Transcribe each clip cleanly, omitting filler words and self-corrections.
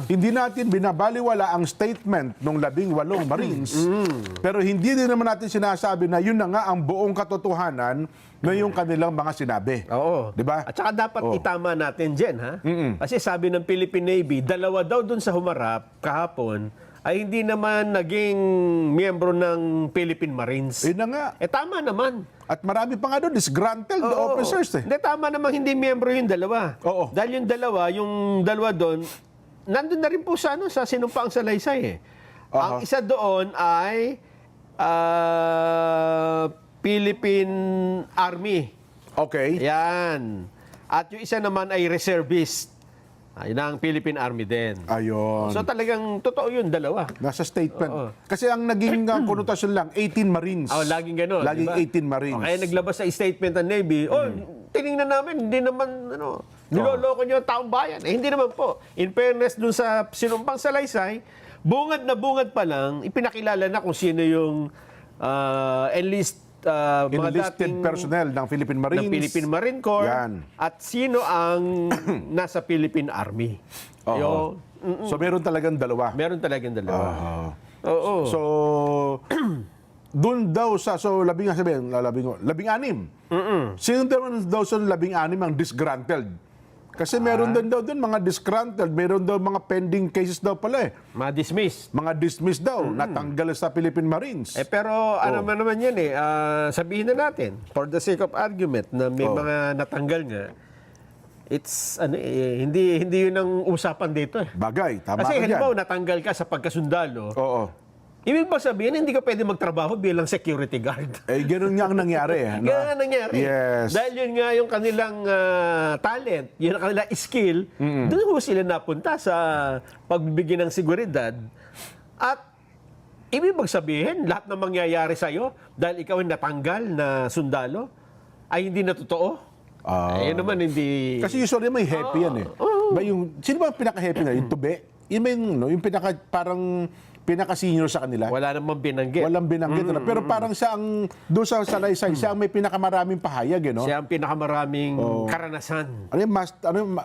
Hindi natin binabaliwala ang statement ng 18 Marines, pero hindi din naman natin sinasabi na yun na nga ang buong katotohanan na yung kanilang mga sinabi. Oo. Di ba? At saka dapat itama natin dyan, ha? Kasi sabi ng Philippine Navy, dalawa daw dun sa humarap kahapon ay hindi naman naging miyembro ng Philippine Marines. Yun na nga. Tama naman. At marami pa nga doon, disgruntled Oo. officers eh. Hindi, tama naman hindi miyembro yung dalawa. Oo. Dahil yung dalawa doon, nandun na rin po sa, sa sinumpaang salaysay eh. Ang isa doon ay Philippine Army. Okay. Yan. At yung isa naman ay reservist. Yun ang Philippine Army din. Ayun. So talagang totoo yun, dalawa. Nasa statement. Oo. Kasi ang naging konotasyon lang, 18 Marines. Laging gano'n. Laging diba? 18 Marines. Kaya naglabas sa statement ng Navy, tiningnan namin, hindi naman, niloloko niyo ang taong bayan. Hindi naman po. In fairness dun sa sinumpang salaysay, bungad na bungad pa lang, ipinakilala na kung sino yung Enlisted personnel ng Philippine Marines. ng Philippine Marine Corps Yan. at sino ang nasa Philippine Army. Oo. So meron talagang dalawa. Meron talagang dalawa. Oo. So, doon daw sa, so labing anim. Sino daw sa 16 ang disgruntled? Kasi meron din daw doon mga disgruntled, meron daw mga pending cases daw pala eh. Ma-dismiss. Mga dismissed daw, natanggal sa Philippine Marines. Pero ano man naman yan sabihin na natin, for the sake of argument, na may mga natanggal nga, it's, hindi yun ang usapan dito eh. Bagay, tama Kasi ka dyan. halimbawa natanggal ka sa pagkasundalo, Oo. ibig ba sabihin, hindi ka pwede magtrabaho bilang security guard? Ganun nga ang nangyari. Ganun nga nangyari. Yes. Dahil yun nga yung kanilang talent, yun ang kanilang skill, doon ho sila napunta sa pagbibigyan ng seguridad. At ibig sabihin, lahat ng mangyayari sa'yo, dahil ikaw ay natanggal na sundalo, ay hindi na totoo? Yun naman hindi... Kasi usually may happy yan eh. Ba sino ba ang pinaka-happy na? Yung tube? Yung pinaka, parang pinaka-senior sa kanila? Wala namang binanggit. Walang binanggit. Pero parang siya ang, doon sa salaysay, siya ang may pinakamaraming pahayag, eh, no? Siya ang pinakamaraming karanasan.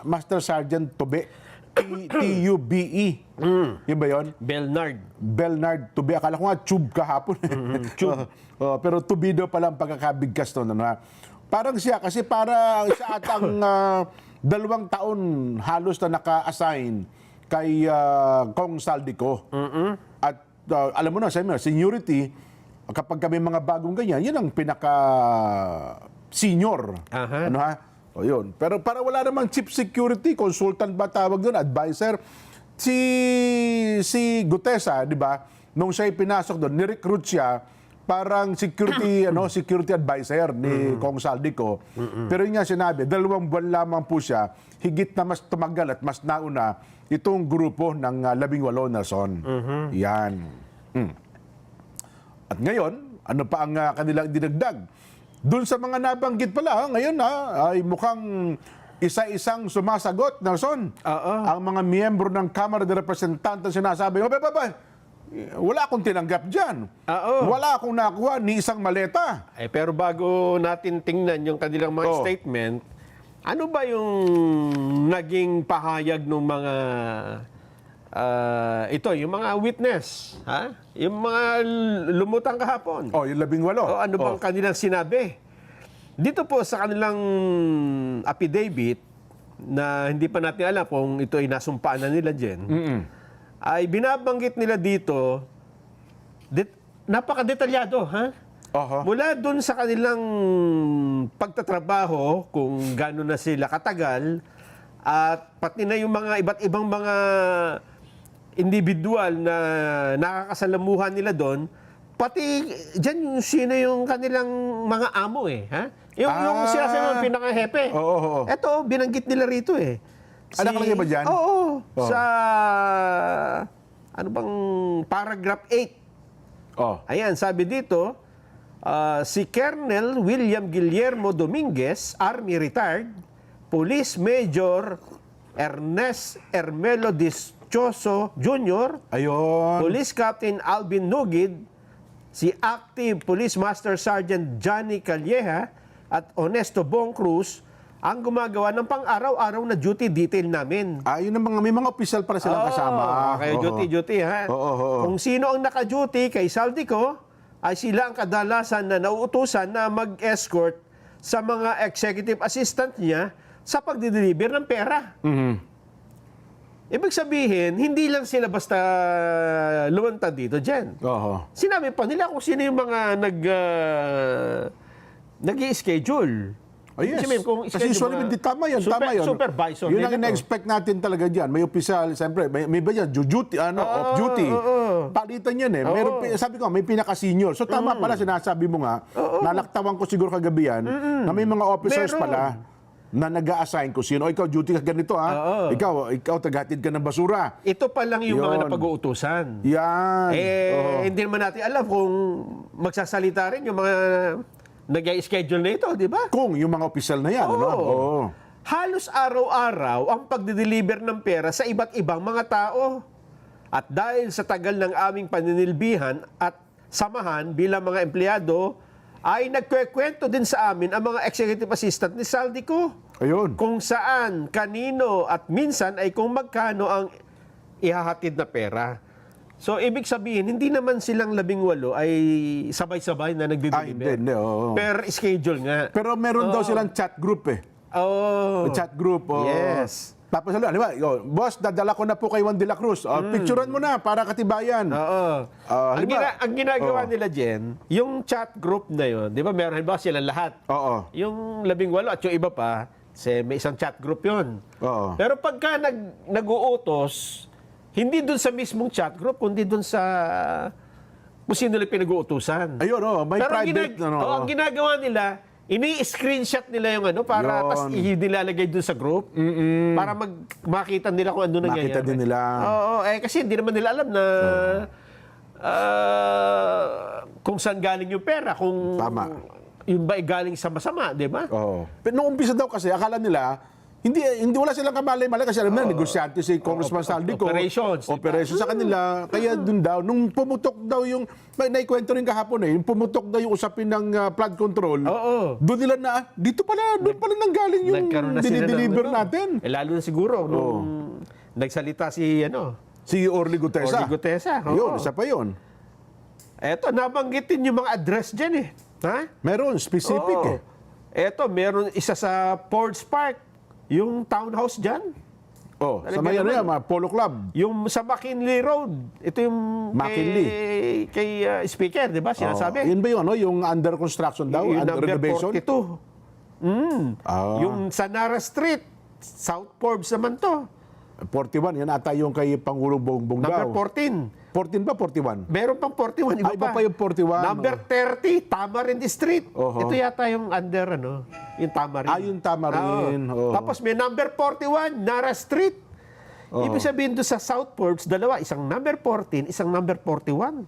Master Sergeant Tube? T-U-B-E. Yun ba yun? Belnard Tube. Akala ko nga tube kahapon. Tube. Pero Tube daw pala ang pagkakabigkas nun. Parang siya, kasi para siya atang 2 taon halos na naka-assign kay Kong Saldico. At alam mo na, seniority, kapag kami mga bagong ganyan, yun ang pinaka-senior. Ano ha? O yun. Pero para wala namang chief security, consultant ba tawag doon, advisor, si Gutesa, di ba, nung siya'y pinasok doon, ni-recruit siya, parang security security advisor ni Kong Saldico. Pero yun nga sinabi, 2 buwan lamang po siya, higit na mas tumagal at mas nauna itong grupo ng 18 Nelson. Yan. At ngayon, ano pa ang kanilang dinagdag? Doon sa mga nabanggit pala, ngayon ay mukhang isa-isang sumasagot, Nelson. Ang mga miyembro ng Kamara de Representantes sinasabi, wala akong tinanggap dyan. Wala akong nakuha ni isang maleta. Pero bago natin tingnan yung kanilang mga statement, ano ba yung naging pahayag ng mga yung mga witness, ha? Yung mga lumutang kahapon. Yung 18. Ano bang kanilang sinabi? Dito po sa kanilang affidavit na hindi pa natin alam kung ito ay nasumpaan na nila dyan, ay binabanggit nila dito, napakadetalyado, ha? Mula dun sa kanilang pagtatrabaho, kung gano'n na sila katagal, at pati na yung mga iba't ibang mga individual na nakakasalamuhan nila doon, pati dyan yung sino yung kanilang mga amo ha? Yung sila sa pinaka-hepe. Eto, binanggit nila rito Nakalagay ba dyan? Sa, ano bang, paragraph 8. Ayan, sabi dito, si Colonel William Guillermo Dominguez, Army retired, Police Major Ernest Hermelo Dichoso Jr., Police Captain Alvin Nugid, si Active Police Master Sergeant Johnny Calleja at Honesto Bong Cruz ang gumagawa ng pang-araw-araw na duty detail namin. Yun ang may mga opisyal para silang kasama. Kayo duty, ha? Kung sino ang naka-duty kay Saldico, ay sila ang kadalasan na nauutusan na mag-escort sa mga executive assistant niya sa pagdi-deliver ng pera. Ibig sabihin, hindi lang sila basta lumantad dito dyan. Sinabi pa nila kung sino yung mga nag-i-schedule. Yes. Kung Kasi usually, hindi tama yun. Supervisor. Yun ang ina-expect natin talaga dyan. May opisyal, siyempre, may ba dyan, duty, off-duty. Palitan yan eh. Meron, sabi ko, may pinaka-senior. So tama pala, sinasabi mo nga, nalaktawan ko siguro kagabi yan, na may mga officers pala na nag-a-assign ko sino. Ikaw, duty ka ganito ha. Ikaw tagahatid ka ng basura. Ito pa lang yung mga napag-uutusan. Yan. Hindi naman natin alam kung magsasalita rin yung mga nag-i-schedule na ito, di ba? Kung yung mga opisyal na yan, Halos araw-araw ang pagdi-deliver ng pera sa iba't ibang mga tao. At dahil sa tagal ng aming paninilbihan at samahan bilang mga empleyado, ay nagkwekwento din sa amin ang mga executive assistant ni Saldico. Ayun. Kung saan, kanino at minsan ay kung magkano ang ihahatid na pera. So, ibig sabihin, hindi naman silang 18 ay sabay-sabay na nagdi-deliver. Hindi. Per schedule nga. Pero meron daw silang chat group eh. Chat group. Yes. Tapos di ba, boss, dadala ko na po kay Juan de la Cruz. Picturean mo na para katibayan. Ang ginagawa nila, Jen, yung chat group na yun, di ba, meron ba sila lahat? Yung 18 at yung iba pa, may isang chat group yun. Pero pagka nag-uutos, hindi dun sa mismong chat group, kundi dun sa kung sino nila pinag-uutusan. Ayun, may pero private. ang ginagawa nila, ini-screenshot nila yung para tas nilalagay dun sa group para makita nila kung ano nangyayari. Makita din nila. Kasi hindi naman nila alam na kung saan galing yung pera, kung yung ba ay galing sa masama, di ba? Pero nung umpisa daw kasi, akala nila, hindi wala silang kamalay-malay kasi alam na, negosyante si Congressman Saldico. Operations sa kanila. Kaya dun daw, nung pumutok daw yung, naikwento rin kahapon yung pumutok daw yung usapin ng flood control. Doon nila na, doon pala nanggaling yung dinideliver natin. Lalo na siguro, nung nagsalita si Orly Gutesa. Yun, isa pa yun. Eto, nabanggitin yung mga address dyan eh. Ha? Meron, specific eh. Eto, meron isa sa Fords Park. Yung townhouse dyan. Sa may Polo Club. Yung sa McKinley Road. Ito yung kay Speaker, di ba? Sinasabi. Yun ba yun, yung under construction daw? Yung under number renovation? 42. Yung sa Nara Street, South Forbes naman to. 41, yan ata yung kay Pangulong Bongbong daw. Number 14. 14 ba, 41? Meron pang 41, iba pa yung 41. Number 30, Tamarind Street. Ito yata yung under, yung Tamarind. Yung Tamarind. Tapos may number 41, Nara Street. Ibig sabihin doon sa South Forbes, dalawa. Isang number 14, isang number 41.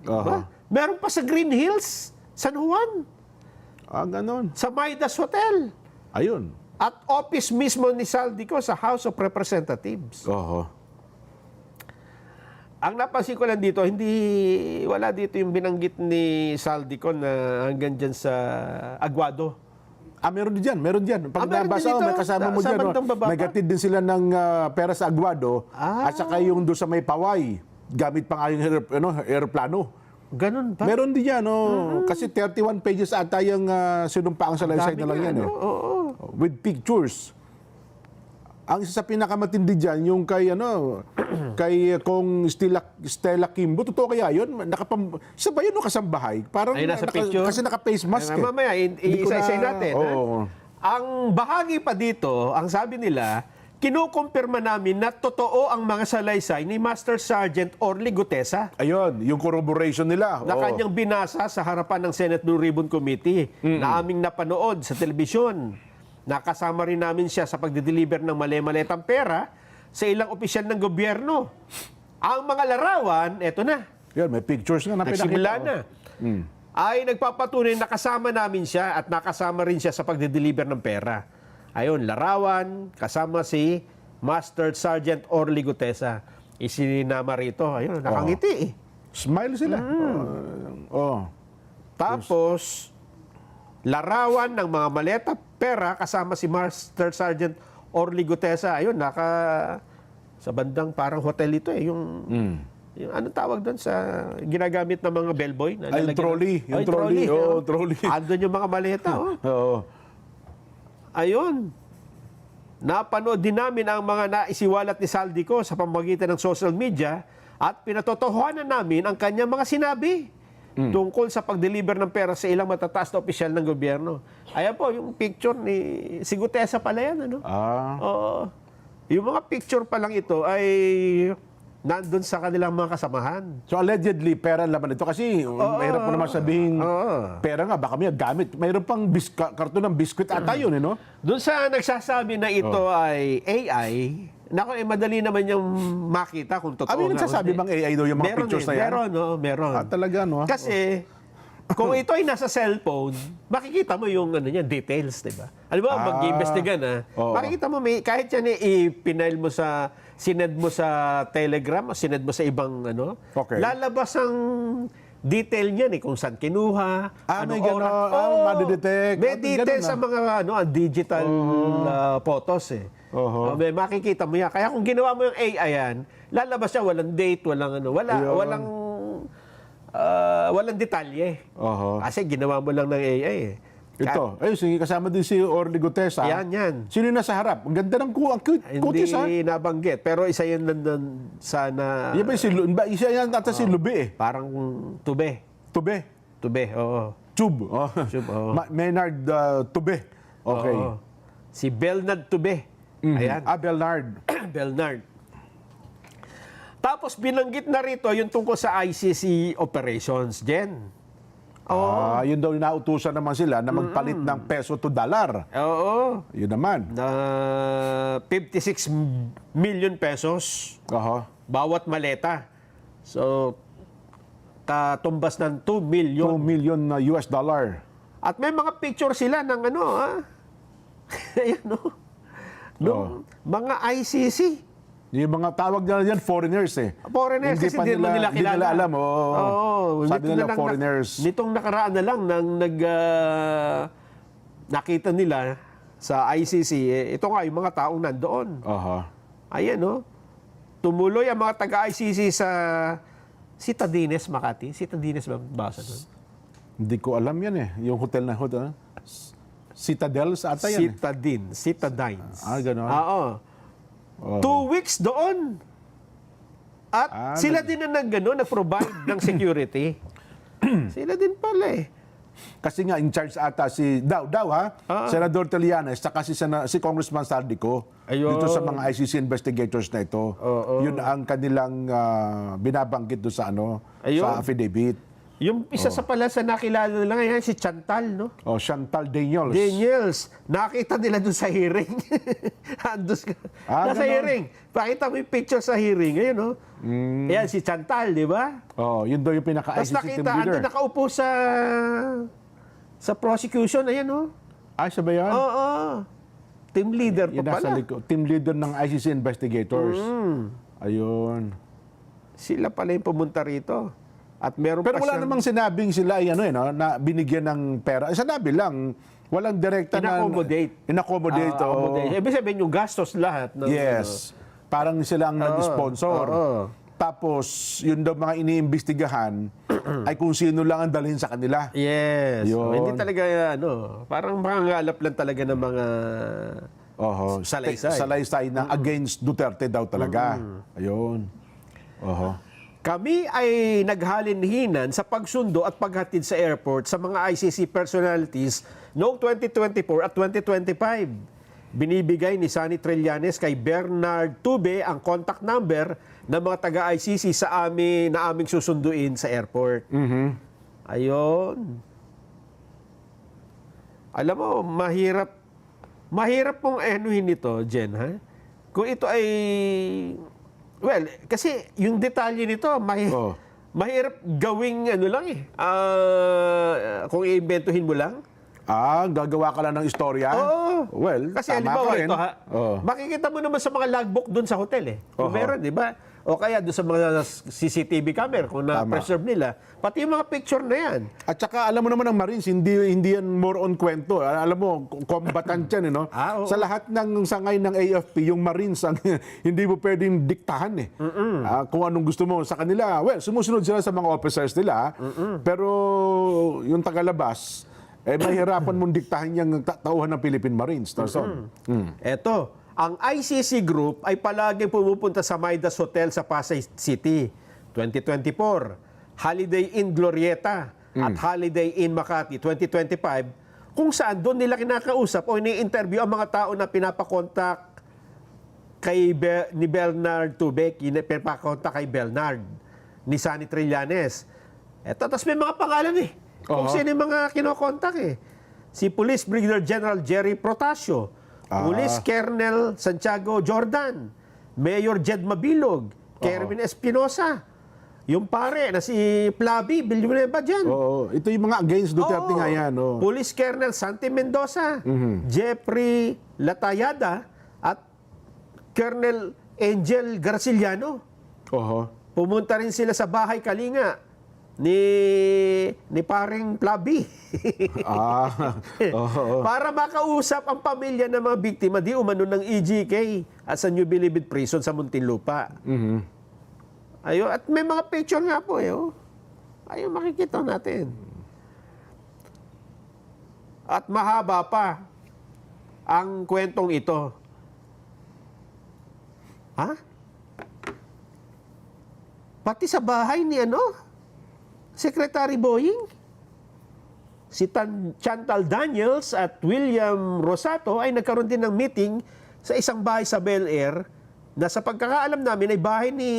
Diba? Meron pa sa Green Hills, San Juan. Ganon. Sa Midas Hotel. Ayun. At office mismo ni Saldico sa House of Representatives. Ang napansin ko lang dito, wala dito yung binanggit ni Saldico na hanggang dyan sa Aguado. Meron dyan. Pag meron nabasa din ko, may kasama mo dyan. Nagatid din sila ng pera sa Aguado at saka yung doon sa may Paway. Gamit pa nga yung aeroplano. Ganun ba? Meron din yan. Kasi 31 pages ata yung sinumpaang salaysay na lang yan. With pictures. Ang isa sa pinakamatindi dyan, yung kay kung Stella Kimbo, totoo kaya yun? Isa ba yun o kasambahay? Parang nasa picture? Kasi naka-face mask. Mamaya, isa-isa natin. Ang bahagi pa dito, ang sabi nila, kinukumpirma namin na totoo ang mga salaysay ni Master Sergeant Orly Gutesa. Ayun, yung corroboration nila. Na kanyang binasa sa harapan ng Senate Blue Ribbon Committee na aming napanood sa telebisyon. Nakasama rin namin siya sa pagdideliver ng mali-maletang pera sa ilang opisyal ng gobyerno. Ang mga larawan, eto na. Yan, may pictures nga na pinakita. Nagsimula na. Ay nagpapatunay na kasama namin siya at nakasama rin siya sa pagdideliver ng pera. Ayun, larawan, kasama si Master Sergeant Orly Gutesa. Isinama rito. Ayun, nakangiti eh. Smile sila. Tapos, larawan ng mga maleta, pera, kasama si Master Sergeant Orly Gutesa. Ayun, sa bandang parang hotel ito eh. Yung anong tawag doon sa ginagamit ng mga bellboy? Na Ay, yung lalagyan trolley. ng- Yung Ay, trolley. Oo, trolley. Andun yung mga maleta. Oh. Oo. Ayun. Napanood din namin ang mga naisiwalat ni Saldico sa pamamagitan ng social media at pinatotohanan namin ang kanyang mga sinabi tungkol sa pag-deliver ng pera sa ilang matataas na opisyal ng gobyerno. Ayan po, yung picture ni si Gutesa pala yan, ano? Oo. Yung mga picture pa lang ito ay nandun sa kanilang mga kasamahan. So allegedly, pera ang laman ito. Kasi mahirap mo naman sabihin, pera nga, baka may gamit. Mayroon pang karton ng biskuit ata yun, no? Doon sa nagsasabi na ito ay AI, naku, madali naman yung makita kung totoo Ano yung nagsasabi bang AI daw yung mga pictures na yan? Meron. Talaga, no? Kasi, kung ito ay nasa cellphone, makikita mo yung details, di ba? Alam mo, mag-iimbestiga na, Oo. makikita mo, kahit yan i-pinail mo sined mo sa Telegram, o sined mo sa ibang, Okay. lalabas ang detail niyan kung saan kinuha, may anong oras. gano'n. Oo. Madidetect. May Ganun details na. sa mga digital photos may makikita mo yan. Kaya kung ginawa mo yung AI yan, lalabas siya, walang date, walang detalye. Kasi ginawa mo lang ng AI Ito. Ay, sige, kasama din si Orly Gutesa. Yan. Sino yung nasa harap? Ang ganda ng kutis, ha? Hindi nabanggit. Pero isa yun nandun sana... Yan ba isa yan ata si Lube, eh. Parang tube. Tube. Oo. Tube. Tube, oo. Maynard Tube. Okay. Oo. Si Belnard Tube. Ayan. Belnard. Belnard. Tapos binanggit na rito yung tungkol sa ICC operations, Jen. Yun daw nautusan naman sila na magpalit ng peso to dollar. Oo. Yun naman. Na 56 million pesos bawat maleta. So, katumbas ng 2 million. 2 million na US dollar. At may mga picture sila ng ayan, nung mga ICC. Yung mga tawag nila yan, foreigners, eh. Foreigners, kasi hindi nila kilala. Hindi nila alam, sabi nito nila, na lang foreigners. Nitong nakaraan na lang nang nakita nila sa ICC, ito nga yung mga taong nandoon. Ayan, tumuloy ang mga taga-ICC sa Citadines, Makati. Citadines ba basa doon? Hindi ko alam yan, eh. Yung hotel na hotel. Citadel sa ata yan, Citadines. Ganon. Oo. 2 weeks doon. At sila din na nag-provide ng security. Sila din pala eh. Kasi nga, in charge ata si Senador Trillanes, saka si Congressman Saldico, dito sa mga ICC investigators na ito. Yun ang kanilang binabanggit doon sa sa affidavit. Yung isa sa pala sa nakilala lang yan, si Chantal, no? Chantal Daniels. Daniels. Nakita nila doon sa hearing. Nasa ganon. hearing. Pakita mo yung picture sa hearing. Ayun, no? Ayan, si Chantal, di ba? Yun daw yung Tapos pinaka-ICC team nakita, leader. ando nakaupo sa prosecution. Ayan, no? Siya ba yan? Oo. Team leader pa Yun nasa pala. likod. Team leader ng ICC investigators. Ayun. Sila pala yung pumunta rito. At meron Pero pa wala siyang... namang sinabing sila na binigyan ng pera. Sinabi lang, walang direkta In-accommodate. In-accommodate. Ibig sabihin yung gastos lahat. Yes. Parang sila ang nag-sponsor. Tapos, yun daw mga iniimbestigahan ay kung sino lang ang dalhin sa kanila. Yes. Yun. Hindi talaga, parang mangangalap lang talaga ng mga salaysay. Salaysay na against Duterte daw talaga. Ayun. Kami ay naghalinhinan sa pagsundo at paghatid sa airport sa mga ICC personalities noong 2024 at 2025. Binibigay ni Sunny Trillanes kay Bernard Tube ang contact number ng mga taga-ICC na aming susunduin sa airport. Ayun. Alam mo, mahirap pong enuhin ito, Jen, ha? Kung ito ay... Well, kasi yung detalye nito, mahirap gawing kung i-inventuhin mo lang. Gagawa ka lang ng istorya? Oo. Well, kasi tama halimbawa ka rin. ito, makikita mo naman sa mga logbook doon sa hotel, eh. Kung meron, di ba? o kaya doon sa mga CCTV camera kung na-preserve nila, pati yung mga picture na yan. At saka alam mo naman ang Marines, hindi yan more on kwento. Alam mo, combatant yan, no? Oo. Sa lahat ng sangay ng AFP, yung Marines, ang, hindi mo pwedeng diktahan eh. Kung anong gusto mo sa kanila. Well, sumusunod sila sa mga officers nila, pero yung tagalabas, mahirapan mong diktahan yung tauhan ng Philippine Marines. Eto, ang ICC Group ay palaging pumupunta sa Midas Hotel sa Pasay City. 2024, Holiday Inn Glorieta at Holiday Inn Makati 2025, kung saan doon nila kinakausap o ini-interview ang mga tao na pinapakontak ni Bernard Tubek, pinapakontak kay Bernard, ni Sunny Trillanes. Eto, tapos may mga pangalan eh. Kung sino yung mga kinokontak eh. Si Police Brigadier General Jerry Protasio, Police Colonel Santiago Jordan, Mayor Jed Mabilog, Kerwin Espinosa, yung pare na si Flavi Villanueva dyan. Ito yung mga against Duterte nga yan. Police Colonel Santi Mendoza, Jeffrey Latayada, at Colonel Angel Garciliano. Pumunta rin sila sa bahay Kalinga ni paring Flavi. Para makausap ang pamilya ng mga biktima di umano ng EGK at sa New Bilibid Prison sa Muntinlupa. Ayun, at may mga picture nga po ayun, makikita natin. At mahaba pa ang kwentong ito. Pati sa bahay ni Secretary Boying, si Chantal Daniels at William Rosato ay nagkaroon din ng meeting sa isang bahay sa Bel Air na sa pagkakaalam namin ay bahay ni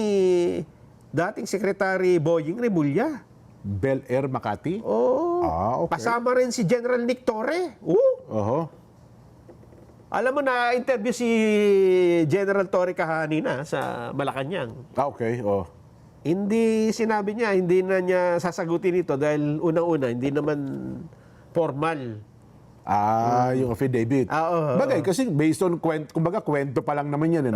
dating Secretary Boying Remulla. Bel Air, Makati? Okay. Kasama rin si General Nick Torre. Alam mo na interview si General Torre kahanina sa Malacanang. Okay, Hindi sinabi niya, hindi na niya sasagutin ito dahil unang-una, hindi naman formal. Yung affidavit. Bagay, kasi based on kumbaga kwento pa lang naman yan,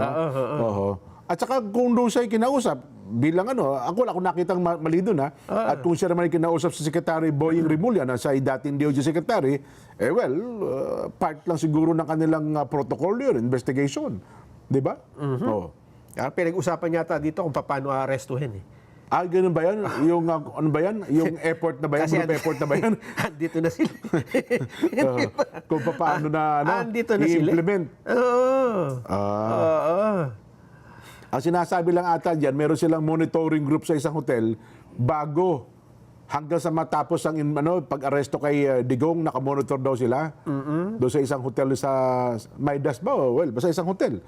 At saka kung doon siya kinausap, bilang ako nakitang mali doon, at kung siya naman kinausap si Secretary Boying Remulla na siya ay dating DOJ Secretary, part lang siguro ng kanilang protocol yun, investigation. Di ba? Pinag-usapan yata dito kung paano arestuhin ganun ba yan? Yung, ano ba yan? Yung effort na ba yan? Group effort na ba yan? Andito na sila. Kung paano na, andito na i-implement. Oo. Ang sinasabi lang ata dyan, meron silang monitoring group sa isang hotel bago hanggang sa matapos ang pag-aresto kay Digong, nakamonitor daw sila. Doon sa isang hotel sa Midas ba? Basta isang hotel.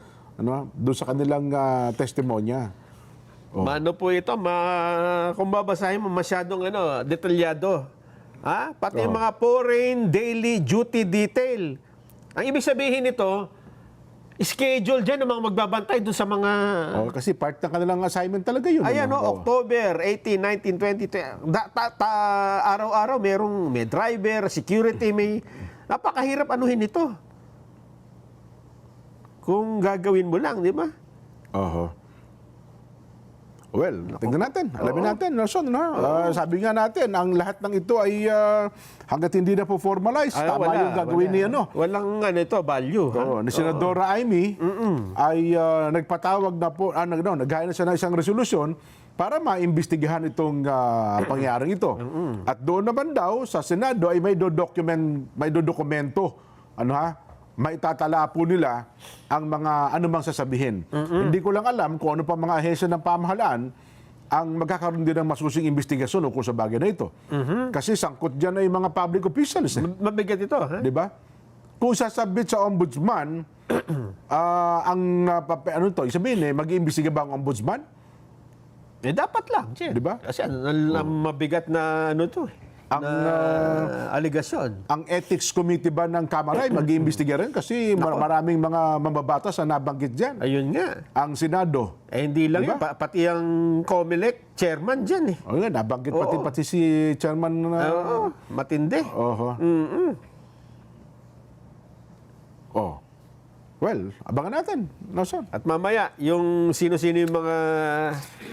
Doon sa kanilang testimonya. Mano po ito, kung babasahin mo masyadong detalyado. Pati yung mga foreign daily duty detail. Ang ibig sabihin nito, schedule dyan ng mga magbabantay doon sa mga... kasi part ng kanilang assignment talaga yun. Ayan, October 18, 19, 20. Araw-araw may driver, security, may... Napakahirap anuhin ito. Kung gagawin mo lang, di ba? Tingnan natin. Alamin natin, Nelson. Sabi nga natin, ang lahat ng ito ay hanggat hindi na po formalize, tama yung gagawin niya. Walang value. Ni Senadora Amy ay nagpatawag na po, naghaya na siya ng isang resolusyon para maimbestigahan itong pangyaring ito. At doon naman daw, sa Senado ay may dokumento, maitatala po nila ang mga anumang sasabihin. Hindi ko lang alam kung ano pa mga ahensya ng pamahalaan ang magkakaroon din ng masusing investigasyon ukol sa bagay na ito. Kasi sangkot dyan ay mga public officials. Mabigat ito. Di ba? Kung sasabit sa ombudsman, sabihin mag-iimbestiga ba ang ombudsman? Dapat lang. Di ba? Kasi mabigat na ang aligasyon. Ang ethics committee ba ng Kamara ay mag-iimbestiga rin kasi maraming mga mambabatas na nabanggit dyan. Ayun nga. Ang Senado. Hindi lang diba? Pati ang COMELEC, chairman dyan nabanggit pati si chairman. Matindi. Well, abangan natin. Nelson. At mamaya, yung sino-sino yung mga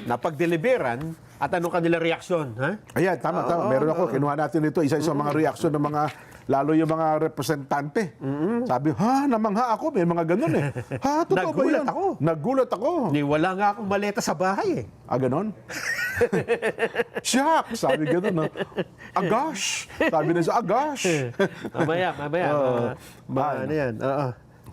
napag-deliveran at anong kanilang reaksyon. Ha? Ayan, tama. Meron ako, kinuha natin ito, isa-isa mga reaksyon ng mga, lalo yung mga representante. Sabi, namangha ako, may mga ganun eh. Totoo ba Nagulat yun? ako. Nagulat ako. Ni wala nga akong maleta sa bahay eh. Ganon? Shock! Sabi ganun, no? Agash! Sabi na siya, agash! Mamaya. Ano yan? Oo.